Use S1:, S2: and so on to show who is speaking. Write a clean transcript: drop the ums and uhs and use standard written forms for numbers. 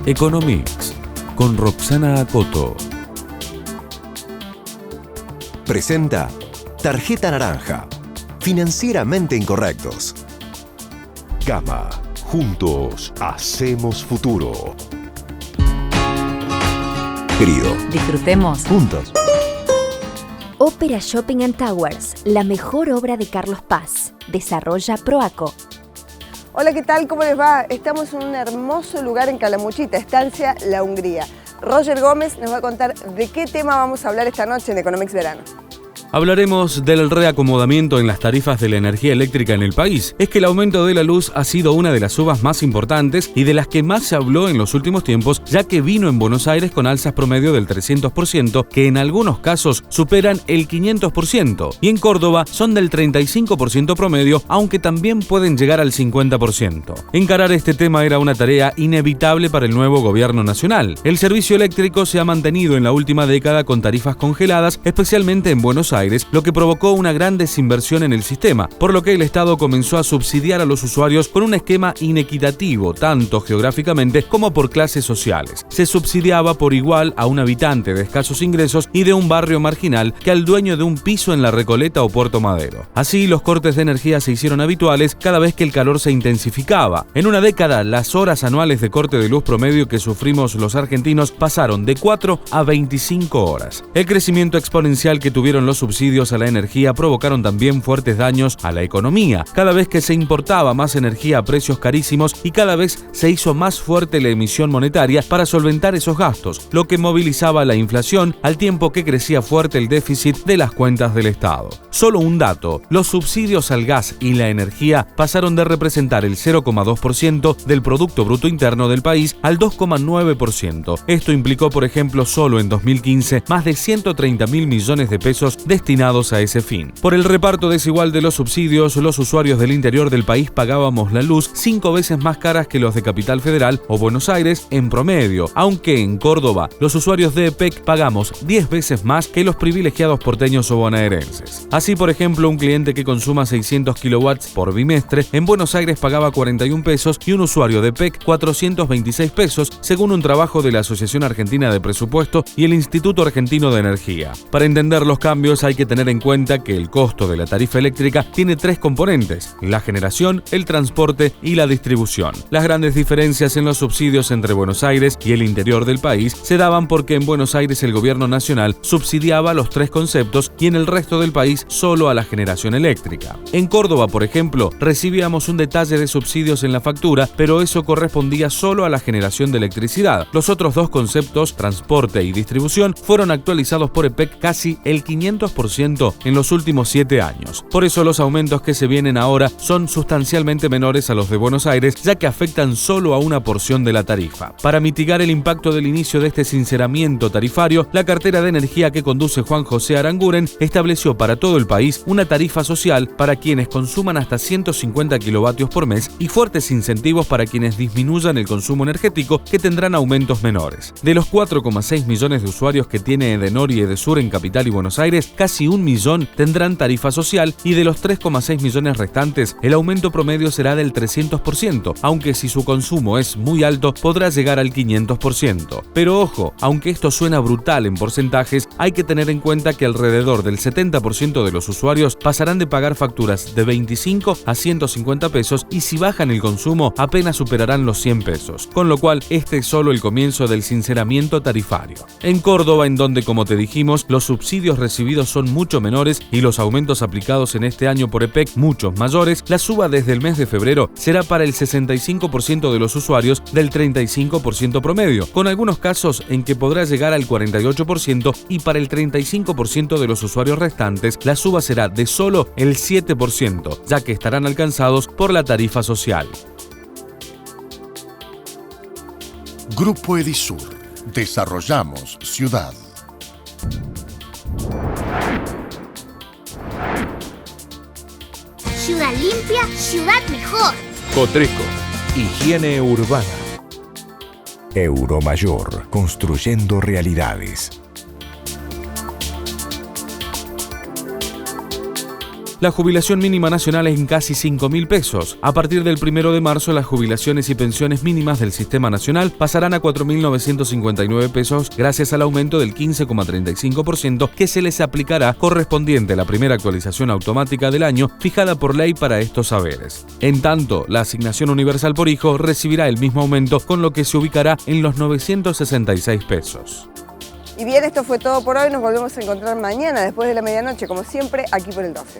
S1: Economics con Roxana Acoto.
S2: Presenta Tarjeta Naranja. Financieramente incorrectos. Gama. Juntos hacemos futuro. Querido,
S3: disfrutemos
S2: juntos.
S4: Ópera Shopping and Towers, la mejor obra de Carlos Paz. Desarrolla Proaco.
S5: Hola, ¿qué tal? ¿Cómo les va? Estamos en un hermoso lugar en Calamuchita, Estancia La Hungría. Roger Gómez nos va a contar de qué tema vamos a hablar esta noche en Economics Verano.
S1: Hablaremos del reacomodamiento en las tarifas de la energía eléctrica en el país. Es que el aumento de la luz ha sido una de las subas más importantes y de las que más se habló en los últimos tiempos, ya que vino en Buenos Aires con alzas promedio del 300%, que en algunos casos superan el 500%, y en Córdoba son del 35% promedio, aunque también pueden llegar al 50%. Encarar este tema era una tarea inevitable para el nuevo gobierno nacional. El servicio eléctrico se ha mantenido en la última década con tarifas congeladas, especialmente en Buenos Aires, lo que provocó una gran desinversión en el sistema, por lo que el Estado comenzó a subsidiar a los usuarios con un esquema inequitativo, tanto geográficamente como por clases sociales. Se subsidiaba por igual a un habitante de escasos ingresos y de un barrio marginal que al dueño de un piso en La Recoleta o Puerto Madero. Así, los cortes de energía se hicieron habituales cada vez que el calor se intensificaba. En una década, las horas anuales de corte de luz promedio que sufrimos los argentinos pasaron de 4 a 25 horas. El crecimiento exponencial que tuvieron los subsidios a la energía provocaron también fuertes daños a la economía, cada vez que se importaba más energía a precios carísimos y cada vez se hizo más fuerte la emisión monetaria para solventar esos gastos, lo que movilizaba la inflación al tiempo que crecía fuerte el déficit de las cuentas del Estado. Solo un dato: los subsidios al gas y la energía pasaron de representar el 0,2% del Producto Bruto Interno del país al 2,9%. Esto implicó, por ejemplo, solo en 2015, más de 130.000 millones de pesos destinados a ese fin. Por el reparto desigual de los subsidios, los usuarios del interior del país pagábamos la luz 5 veces más caras que los de Capital Federal o Buenos Aires en promedio, aunque en Córdoba los usuarios de EPEC pagamos 10 veces más que los privilegiados porteños o bonaerenses. Así, por ejemplo, un cliente que consuma 600 kilowatts por bimestre en Buenos Aires pagaba 41 pesos y un usuario de EPEC 426 pesos, según un trabajo de la Asociación Argentina de Presupuesto y el Instituto Argentino de Energía. Para entender los cambios hay que tener en cuenta que el costo de la tarifa eléctrica tiene 3 componentes: la generación, el transporte y la distribución. Las grandes diferencias en los subsidios entre Buenos Aires y el interior del país se daban porque en Buenos Aires el gobierno nacional subsidiaba los 3 conceptos y en el resto del país solo a la generación eléctrica. En Córdoba, por ejemplo, recibíamos un detalle de subsidios en la factura, pero eso correspondía solo a la generación de electricidad. Los otros 2 conceptos, transporte y distribución, fueron actualizados por EPEC casi el 500% en los últimos 7 años. Por eso los aumentos que se vienen ahora son sustancialmente menores a los de Buenos Aires, ya que afectan solo a una porción de la tarifa. Para mitigar el impacto del inicio de este sinceramiento tarifario, la cartera de energía que conduce Juan José Aranguren estableció para todo el país una tarifa social para quienes consuman hasta 150 kilovatios por mes y fuertes incentivos para quienes disminuyan el consumo energético, que tendrán aumentos menores. De los 4,6 millones de usuarios que tiene Edenor y Edesur en Capital y Buenos Aires, casi 1 millón tendrán tarifa social y de los 3,6 millones restantes, el aumento promedio será del 300%, aunque si su consumo es muy alto podrá llegar al 500%. Pero ojo, aunque esto suena brutal en porcentajes, hay que tener en cuenta que alrededor del 70% de los usuarios pasarán de pagar facturas de 25 a 150 pesos y si bajan el consumo apenas superarán los 100 pesos, con lo cual este es solo el comienzo del sinceramiento tarifario. En Córdoba, en donde, como te dijimos, los subsidios recibidos son mucho menores y los aumentos aplicados en este año por EPEC muchos mayores, la suba desde el mes de febrero será para el 65% de los usuarios del 35% promedio, con algunos casos en que podrá llegar al 48% y para el 35% de los usuarios restantes la suba será de solo el 7%, ya que estarán alcanzados por la tarifa social.
S6: Grupo Edisur. Desarrollamos ciudad.
S7: Ciudad limpia, ciudad mejor.
S8: Cotreco, higiene urbana.
S2: Euromayor, construyendo realidades.
S1: la jubilación mínima nacional en casi 5.000 pesos. A partir del 1 de marzo, las jubilaciones y pensiones mínimas del sistema nacional pasarán a 4.959 pesos gracias al aumento del 15,35% que se les aplicará correspondiente a la primera actualización automática del año fijada por ley para estos saberes. En tanto, la asignación universal por hijo recibirá el mismo aumento, con lo que se ubicará en los 966 pesos.
S5: Y bien, esto fue todo por hoy. Nos volvemos a encontrar mañana después de la medianoche, como siempre, aquí por el 12.